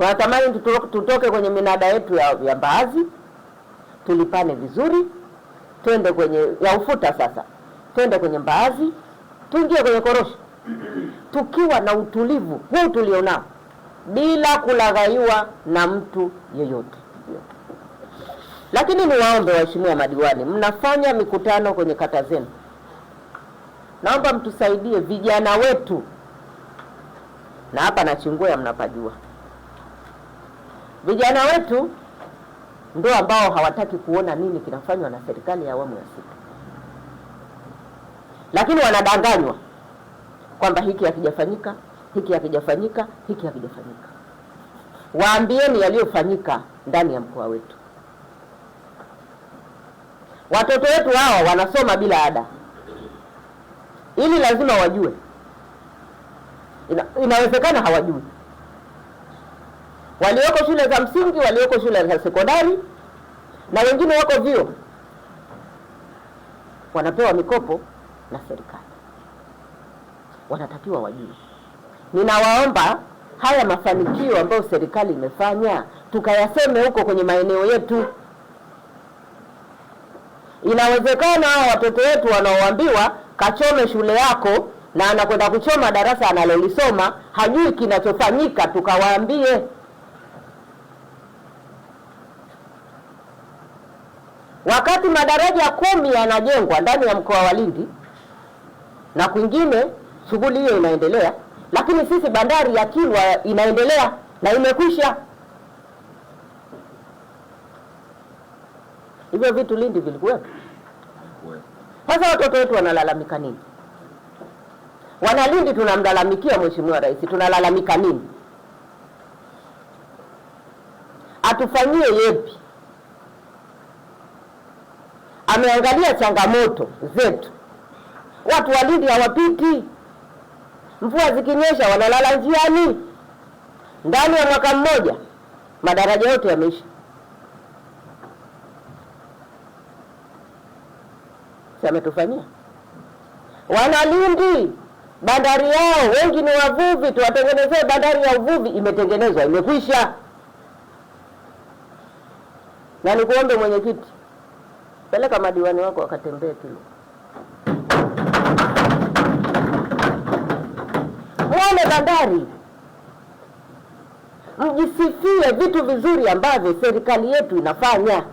Tunatamani tutoke kwenye minada yetu ya mbaazi, tulipane vizuri, twende kwenye ya ufuta sasa. Twende kwenye mbaazi, tuingie kwenye korosho. Tukiwa na utulivu huu tulionao, bila kulaghaiwa na mtu yeyote. Lakini niwaombe waheshimiwa madiwani, mnafanya mikutano kwenye kata zenu. Naomba mtusaidie vijana wetu. Na hapa Nachingwea mnapajua. Vijana wetu ndio ambao hawataki kuona nini kinafanywa na serikali ya awamu ya 6. Lakini wanadanganywa kwamba hiki hakijafanyika, hiki hakijafanyika, hiki hakijafanyika. Waambieni yaliyofanyika ndani ya mkoa wetu. Watoto wetu hawa wanasoma bila ada. Ili lazima wajue. Inawezekana hawajui. Walioko shule za msingi, walioko shule za sekondari, na wengine wako vyuo, wanapewa mikopo na serikali. Wanatakiwa wajue. Ninawaomba haya mafanikio ambayo serikali imefanya tukayaseme huko kwenye maeneo yetu. Inawezekana watoto wetu wanaoambiwa kachome shule yako, na anakwenda kuchoma darasa analolisoma, hajui kinachofanyika, tukawaambie. Wakati madaraja 10 yanajengwa ndani ya mkoa wa Lindi na kwingine shughuli hiyo inaendelea, lakini sisi bandari ya Kilwa inaendelea na imekwisha. Hivyo vitu Lindi vilikuwepo. Sasa watoto wetu wanalalamika nini? Wana Lindi tunamlalamikia Mheshimiwa Rais, tunalalamika nini? Atufanyie yepi? Ameangalia changamoto zetu. Watu wa Lindi hawapiti. Mvua zikinyesha wanalala njiani. Ndani ya mwaka mmoja madaraja yote yameisha. Ametufanyia. Wana Lindi bandari yao wengi ni wavuvi, tuwatengenezee bandari ya uvuvi. Imetengenezwa, imekwisha. Na nikuombe mwenyekiti, peleka madiwani wako wakatembee Kilwa. Muone bandari. Mjisifie vitu vizuri ambavyo serikali yetu inafanya.